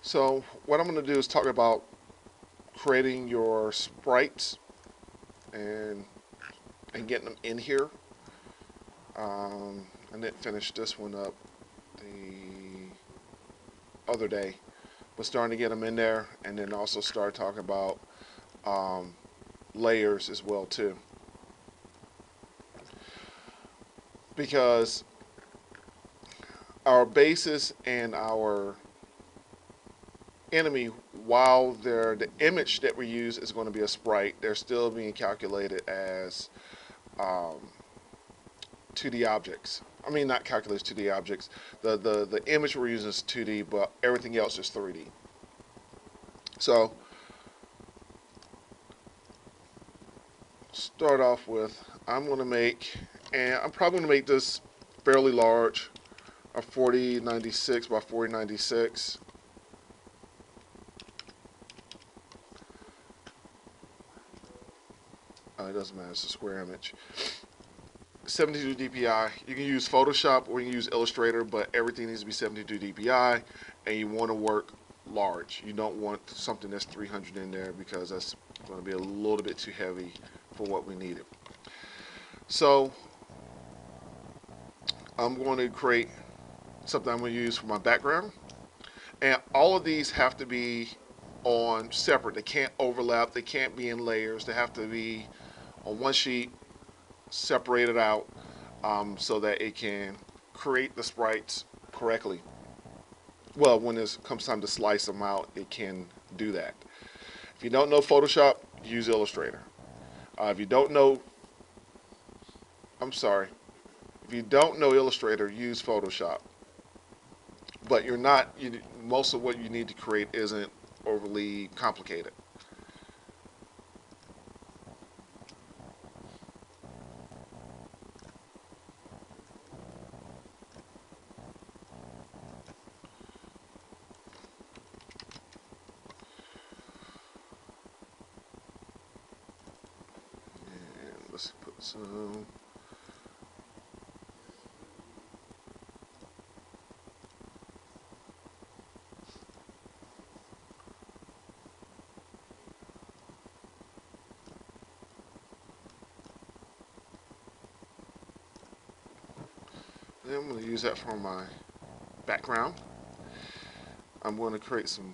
So what I'm going to do is talk about creating your sprites and getting them in here. I didn't finish this one up the other day, but starting to get them in there, and then also start talking about um, layers as well too, because our bases and our enemy, while the image that we use is going to be a sprite, they're still being calculated as um, 2D objects. I mean, not calculated 2D objects. The image we're using is 2D, but everything else is 3D. So start off with, I'm going to make, and I'm probably going to make this fairly large, a 4096 by 4096. It doesn't matter, it's a square image. 72 dpi. You can use Photoshop or you can use Illustrator, but everything needs to be 72 dpi, and you want to work large. You don't want something that's 300 in there because that's going to be a little bit too heavy for what we needed. So I'm going to create something I'm going to use for my background, and all of these have to be on separate. They can't overlap. They can't be in layers. They have to be on one sheet, separated out, so that it can create the sprites correctly. Well, when it comes time to slice them out, it can do that. If you don't know Photoshop, use Illustrator. If you don't know, I'm sorry, if you don't know Illustrator, use Photoshop. But you're not, most of what you need to create isn't overly complicated. And let's put some. Then I'm going to use that for my background. I'm going to create some.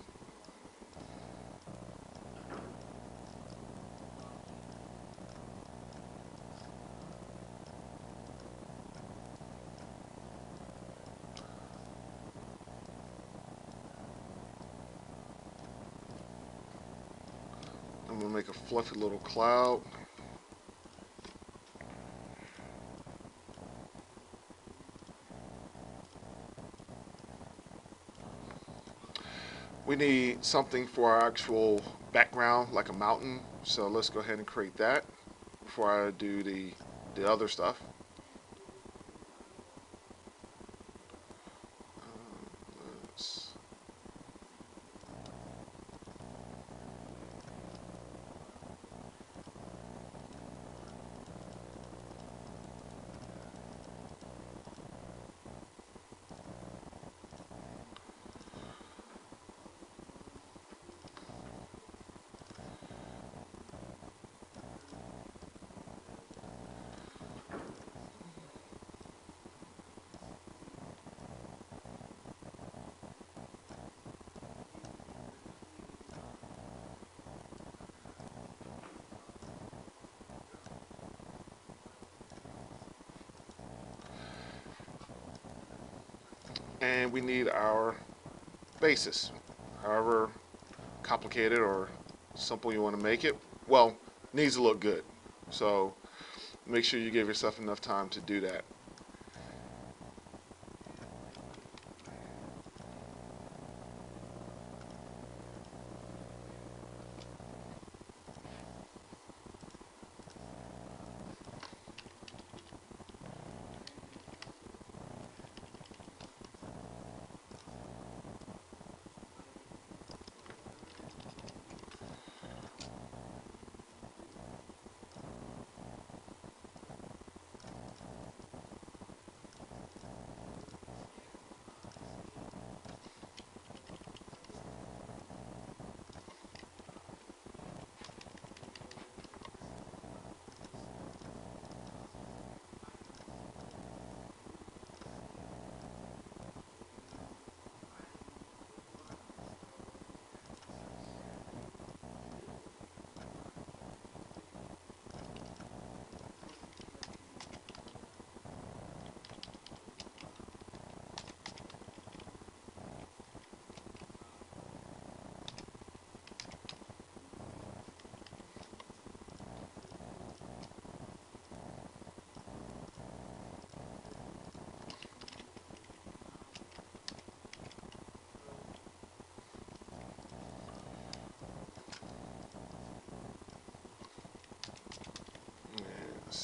I'm going to make a fluffy little cloud. We need something for our actual background, like a mountain. So let's go ahead and create that before I do the other stuff. Let's, and we need our basis. However complicated or simple you want to make it, well, needs to look good. So make sure you give yourself enough time to do that.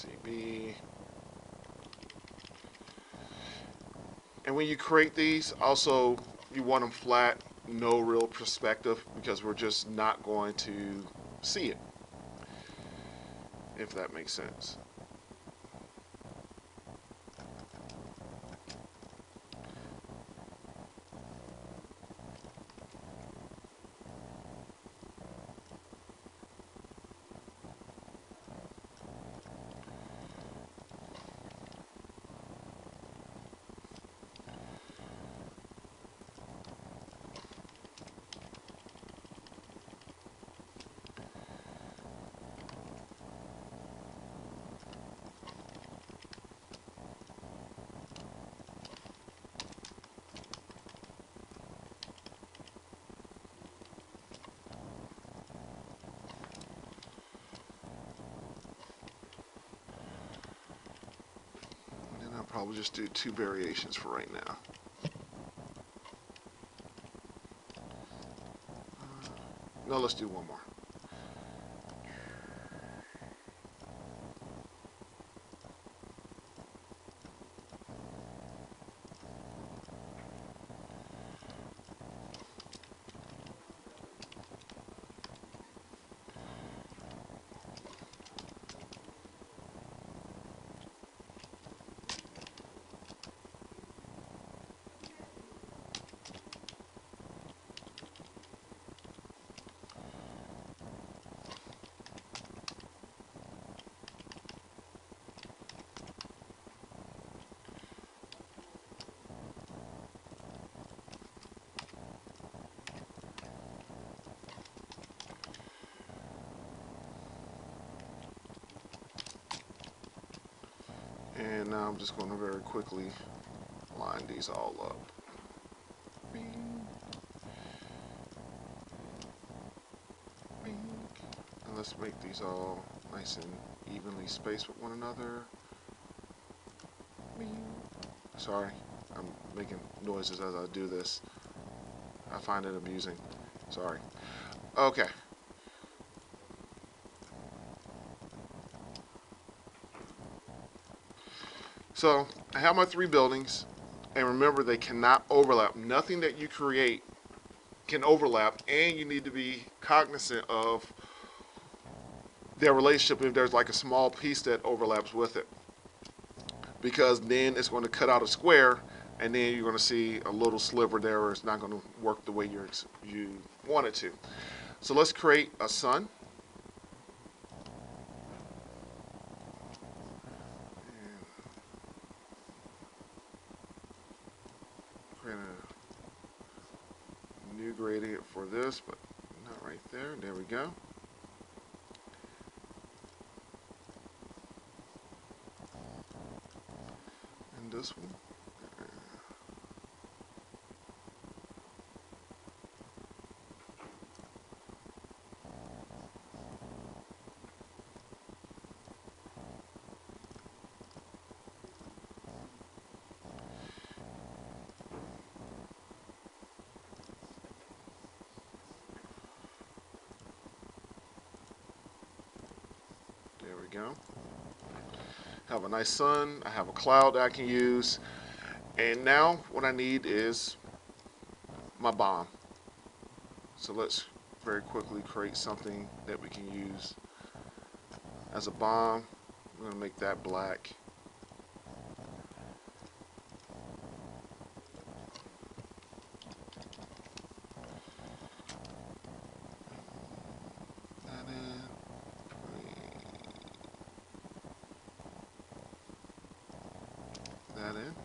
CB. And when you create these, also you want them flat, no real perspective, because we're just not going to see it, if that makes sense. And I'll probably just do 2 variations for right now. No, let's do 1 more. And now I'm just going to very quickly line these all up. Bing. Bing. And let's make these all nice and evenly spaced with one another. Bing. Sorry, I'm making noises as I do this. I find it amusing. Sorry. Okay. So I have my 3 buildings, and remember, they cannot overlap. Nothing that you create can overlap, and you need to be cognizant of their relationship if there's like a small piece that overlaps with it, because then it's going to cut out a square, and then you're going to see a little sliver there, or it's not going to work the way you want it to. So let's create a sun. Create a new gradient for this, but not right there. There we go. And this one. There we go. Have a nice sun. I have a cloud that I can use. And now what I need is my bomb. So let's very quickly create something that we can use as a bomb. I'm going to make that black. That in. That in.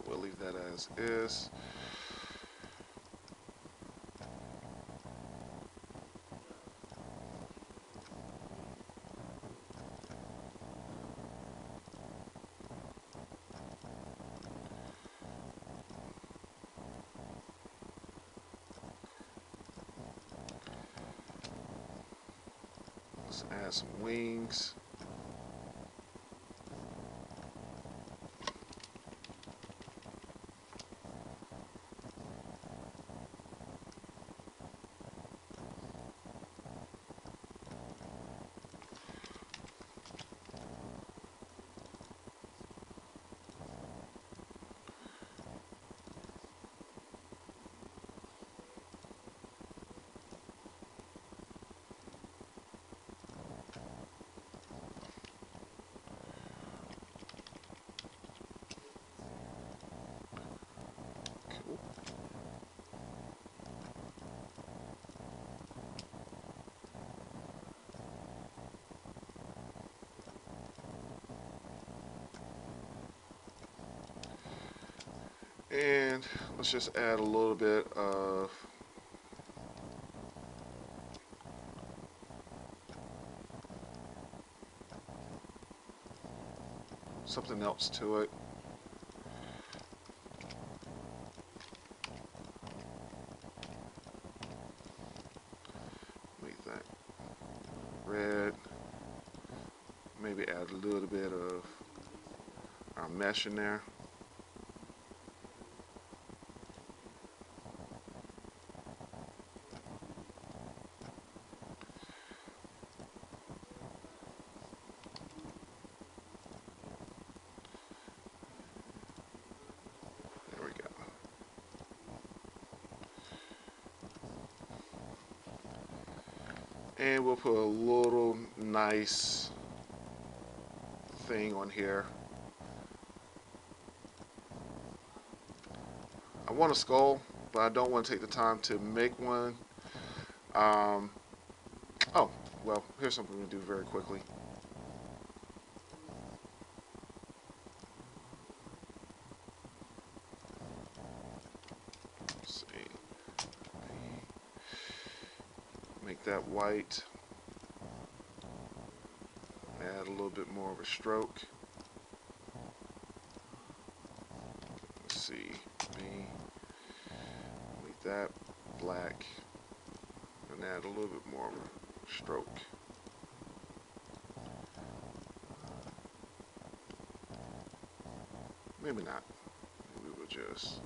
We'll leave that as is. Let's add some wings. And let's just add a little bit of something else to it. Make that red. Maybe add a little bit of our mesh in there. There we go. And we'll put a little nice thing on here. I want a skull, but I don't want to take the time to make one. Oh, well, here's something we're going to do very quickly. Let's see. Make that white. Add a little bit more of a stroke. Let's see. Make that black. And add a little bit more of a stroke. Maybe not. Maybe we'll just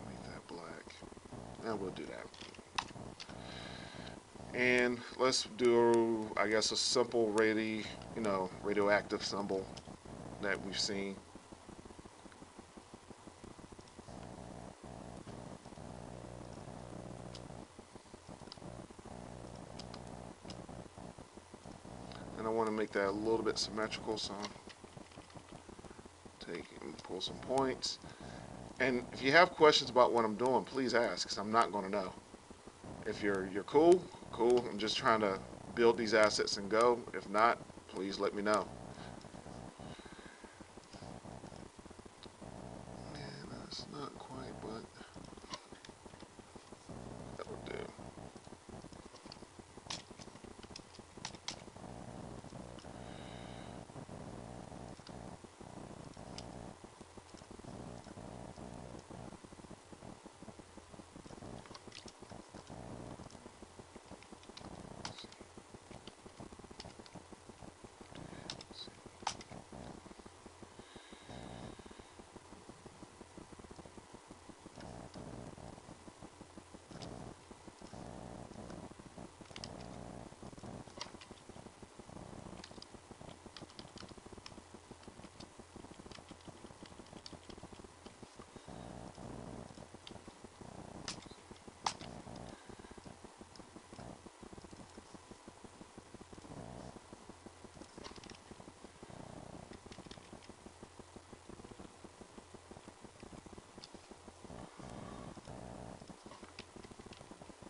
make that black. And we'll do that. And let's do, I guess, a simple radioactive symbol that we've seen. And I want to make that a little bit symmetrical, so take and pull some points. And if you have questions about what I'm doing, please ask, because I'm not going to know. If you're cool, cool. I'm just trying to build these assets and go. If not, please let me know. And that's not quite, but that would do.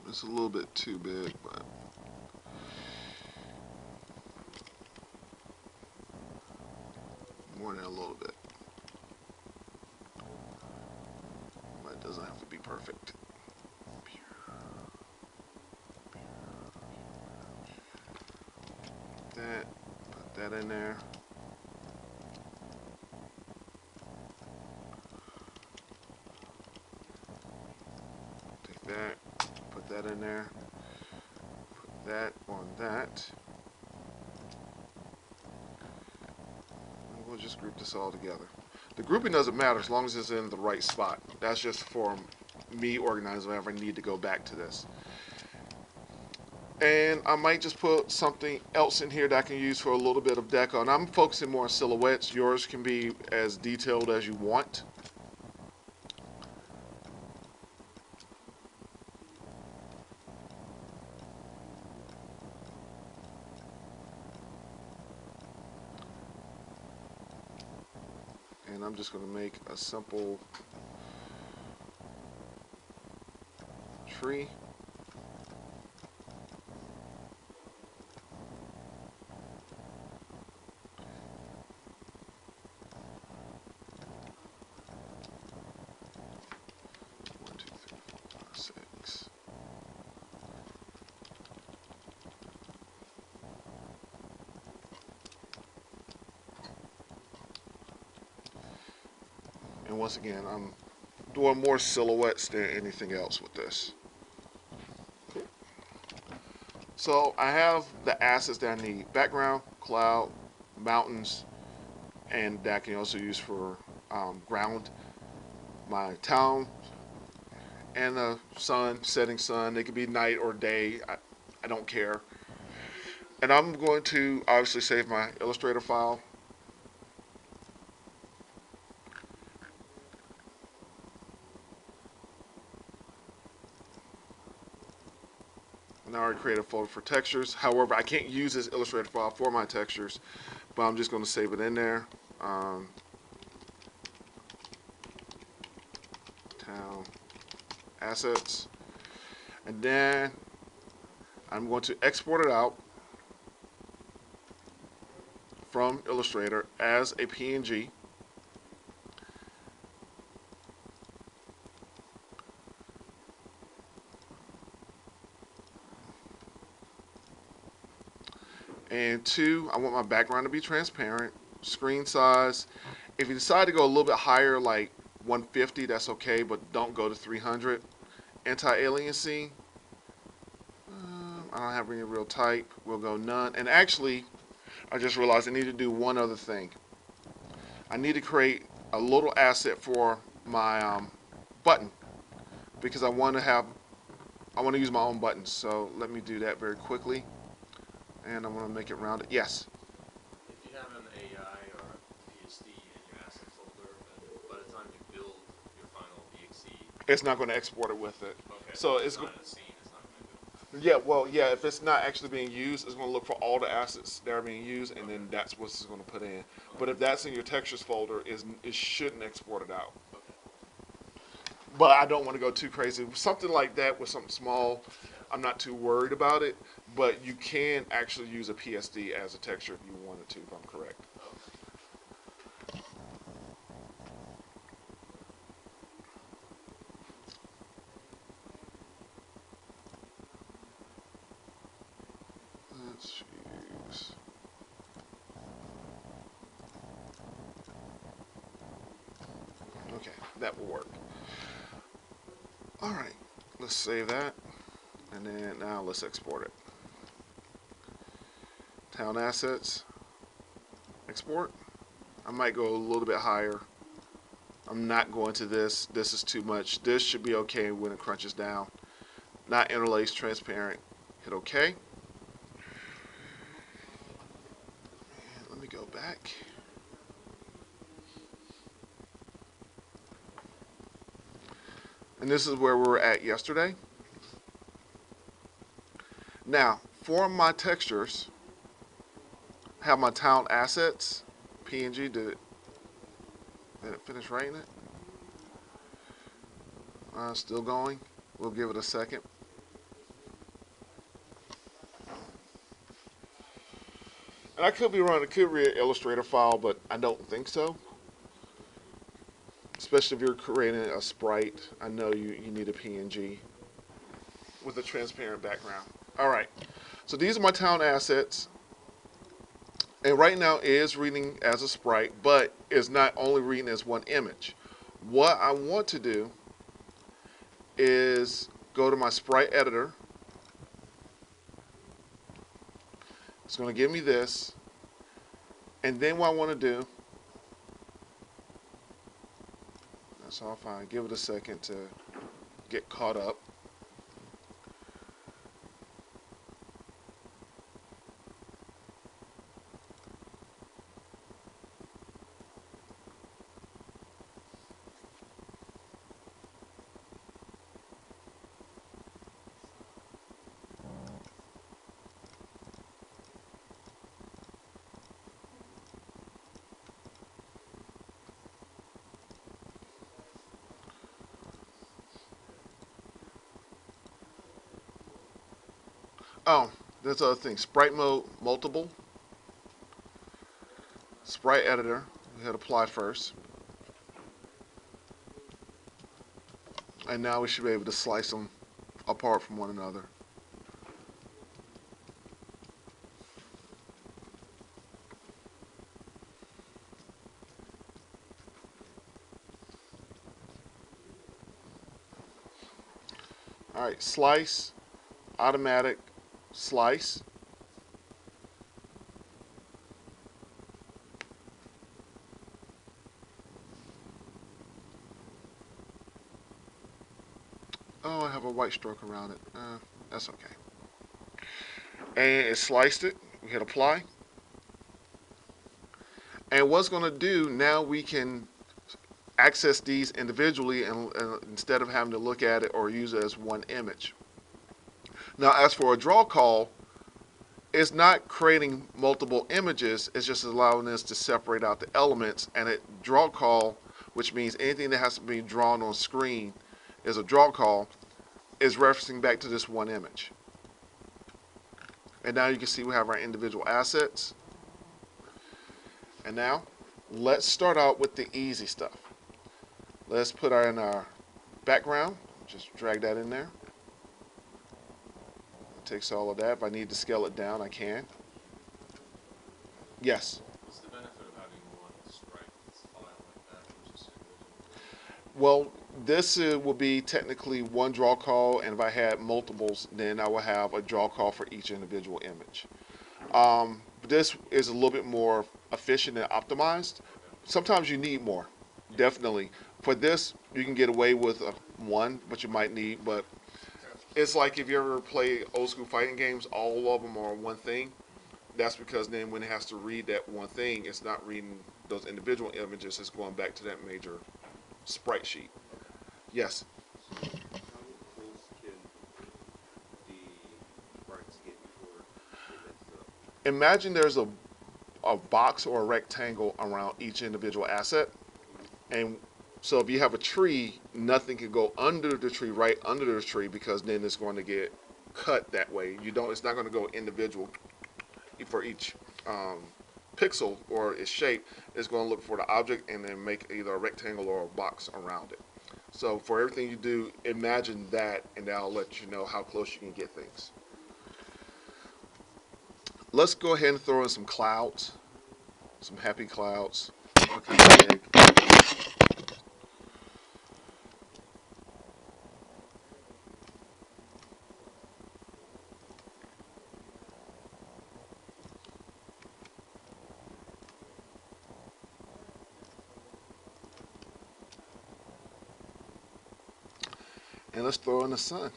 It's a little bit too big, but more than a little bit. But it doesn't have to be perfect. That, put that in there. Take that, put that in there. Put that on that. And we'll just group this all together. The grouping doesn't matter as long as it's in the right spot. That's just for me organizing whenever I need to go back to this. And I might just put something else in here that I can use for a little bit of deco. And I'm focusing more on silhouettes. Yours can be as detailed as you want. And I'm just going to make a simple tree. And once again, I'm doing more silhouettes than anything else with this. Cool. So I have the assets that I need: background, cloud, mountains, and that can also use for ground. My town and the sun, setting sun. It could be night or day. I don't care. And I'm going to obviously save my Illustrator file. And I already created a folder for textures. However, I can't use this Illustrator file for my textures, but I'm just going to save it in there. Town assets. And then I'm going to export it out from Illustrator as a PNG. And two, I want my background to be transparent. Screen size, if you decide to go a little bit higher, like 150, that's okay, but don't go to 300. Anti-aliasing, I don't have any real type. We'll go none. And actually, I just realized I need to do one other thing. I need to create a little asset for my button, because I want to use my own buttons. So let me do that very quickly. And I'm going to make it rounded. Yes. If you have an AI or a PSD in your asset folder, then by the time you build your final VXC, It's not going to export it with it. okay, So it's not in the scene, it's not going to do. yeah, well, yeah. If it's not actually being used, it's going to look for all the assets that are being used, and then that's what it's going to put in. But if that's in your textures folder, it shouldn't export it out. Okay. But I don't want to go too crazy. Something like that with something small, I'm not too worried about it. But you can actually use a PSD as a texture if you wanted to, if I'm correct. Let's use. Okay, that will work. All right, let's save that, and then now let's export it. Town assets, export. I might go a little bit higher. I'm not going to this. This is too much. This should be okay when it crunches down. Not interlaced, transparent. Hit OK. And let me go back. And this is where we were at yesterday. Now, for my textures, I have my town assets, PNG. Did it finish writing it? Still going. We'll give it a second. And I could be wrong. It could be an Illustrator file, but I don't think so. Especially if you're creating a sprite. I know you need a PNG with a transparent background. All right. So these are my town assets. And right now it is reading as a sprite, but it's not only reading as one image. What I want to do is go to my sprite editor. It's going to give me this. And then what I want to do, that's all fine. Give it a second to get caught up. Oh, there's other thing. Sprite mode, multiple. Sprite editor. We hit apply first. And now we should be able to slice them apart from one another. All right, slice, automatic slice. Oh, I have a white stroke around it. That's okay. And it sliced it. We hit apply. And what's going to do now, we can access these individually and instead of having to look at it or use it as one image. Now, as for a draw call, it's not creating multiple images. It's just allowing us to separate out the elements. And a draw call, which means anything that has to be drawn on screen is a draw call, is referencing back to this one image. And now you can see we have our individual assets. And now let's start out with the easy stuff. Let's put in our background. Just drag that in there. It takes all of that. If I need to scale it down, I can. Yes. What's the benefit of having one sprite file like that versus individual? Well, this will be technically one draw call, and if I had multiples, then I will have a draw call for each individual image. This is a little bit more efficient and optimized. Sometimes you need more, definitely. For this, you can get away with one, but you might need. But it's like if you ever play old school fighting games, all of them are one thing. That's because then when it has to read that one thing, it's not reading those individual images. It's going back to that major sprite sheet. Yes. How close can the sprites get before they mess up? Imagine there's a box or a rectangle around each individual asset. And so if you have a tree, nothing can go under the tree, right under the tree, because then it's going to get cut that way. It's not going to go individual for each pixel or its shape. It's going to look for the object and then make either a rectangle or a box around it. So for everything you do, imagine that, and that'll let you know how close you can get things. Let's go ahead and throw in some clouds, some happy clouds. Okay, big. And let's throw in the sun.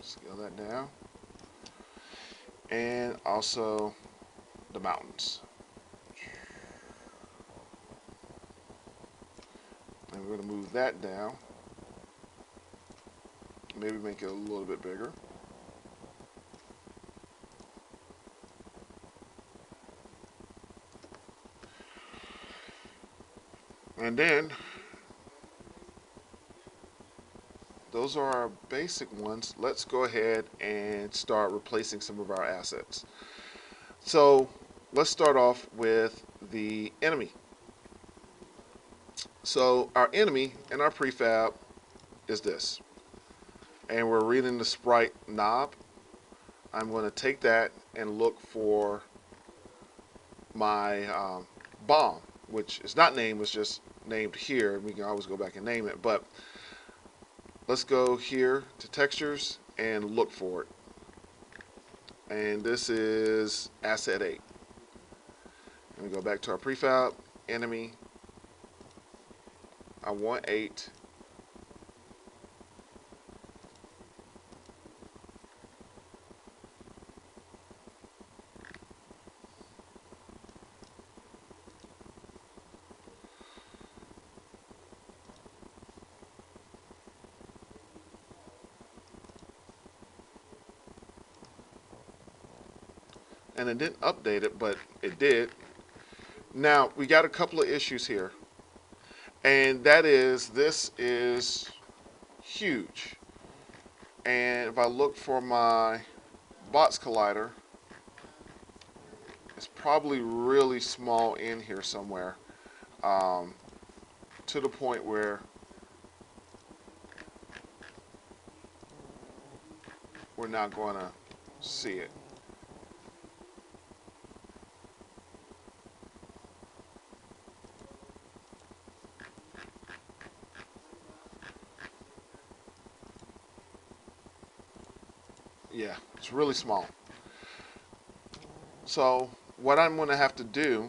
Scale that down. And also the mountains. And we're going to move that down. Maybe make it a little bit bigger. And then those are our basic ones. Let's go ahead and start replacing some of our assets. So let's start off with the enemy. So our enemy in our prefab is this. And we're reading the sprite knob. I'm going to take that and look for my bomb, which is not named, it's just named here. We can always go back and name it, but let's go here to textures and look for it. And this is asset 8. And we go back to our prefab, enemy. I want 8. And it didn't update it, but it did. Now, we got a couple of issues here. And that is, this is huge. And if I look for my bots collider, it's probably really small in here somewhere, to the point where we're not going to see it. Yeah, it's really small. So what I'm going to have to do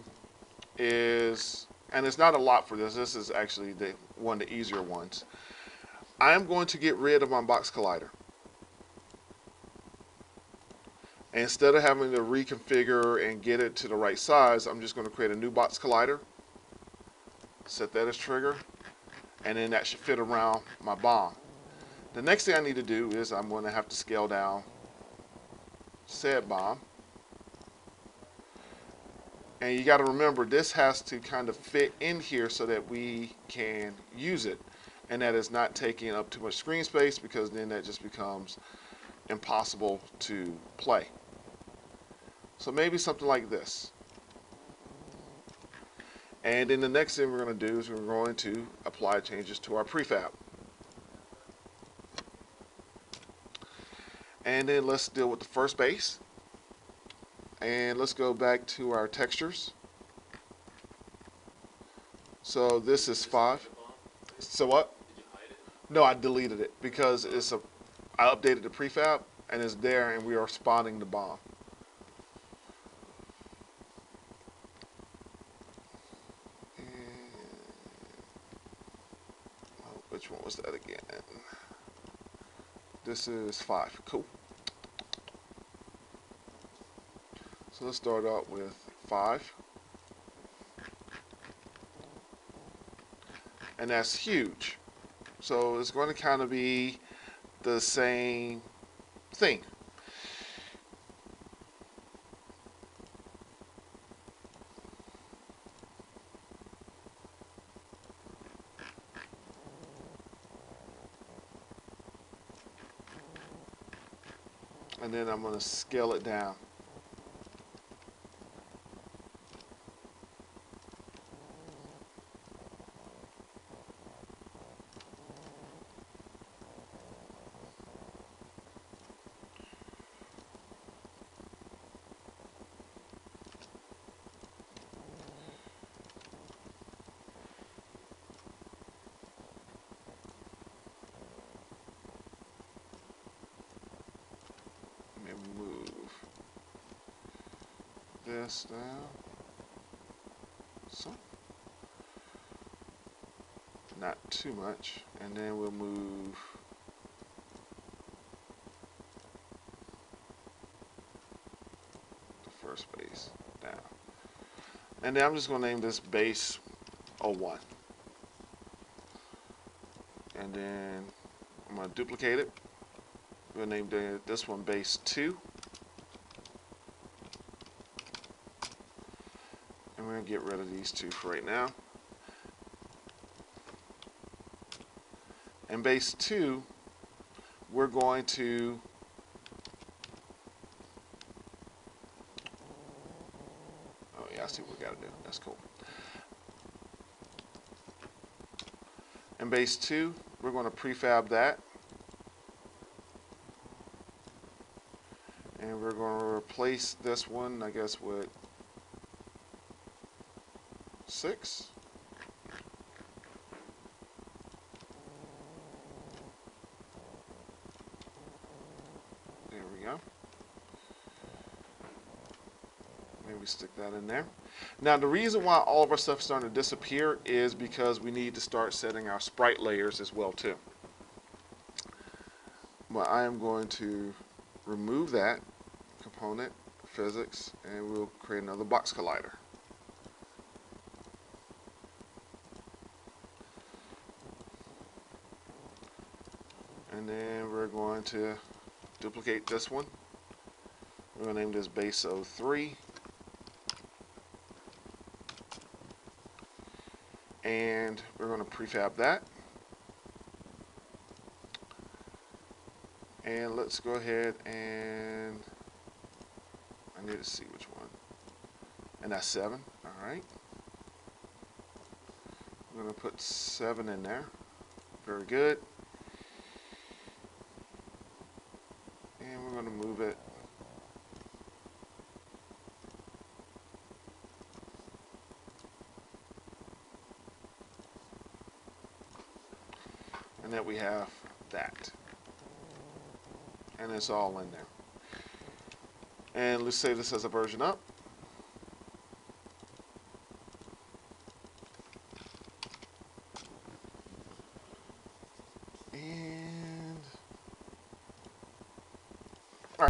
is, and it's not a lot for this. This is actually one of the easier ones. I'm going to get rid of my box collider. Instead of having to reconfigure and get it to the right size, I'm just going to create a new box collider, set that as trigger, and then that should fit around my bomb. The next thing I need to do is I'm going to have to scale down said bomb. And you got to remember, this has to kind of fit in here so that we can use it, and that is not taking up too much screen space, because then that just becomes impossible to play. So maybe something like this. And then the next thing we're going to do is we're going to apply changes to our prefab. And then let's deal with the first base. And let's go back to our textures. So this is 5. So what? Did you hide it? No, I deleted it because I updated the prefab and it's there, and we are spawning the bomb. Which one was that again? This is 5. Cool. So let's start out with 5. And that's huge. So it's going to kind of be the same thing. And then I'm going to scale it down. Let me move this down. So, not too much. And then we'll move the first base down. And then I'm just going to name this base 01. And then I'm going to duplicate it. We'll name this one base 2. And we're going to get rid of these 2 for right now. And base 2, we're going to I see what we got to do. That's cool. And base 2, we're going to prefab that. And we're going to replace this one, I guess, with 6. There we go. Maybe stick that in there. Now, the reason why all of our stuff is starting to disappear is because we need to start setting our sprite layers as well too. But I am going to remove that component, physics, and we'll create another box collider. And then we're going to duplicate this one. We're going to name this base 03. And we're going to prefab that. And let's go ahead and I need to see which one. And that's 7. Alright. I'm going to put 7 in there. Very good. And we're going to move it and that we have that. And it's all in there. And let's save this as a version up.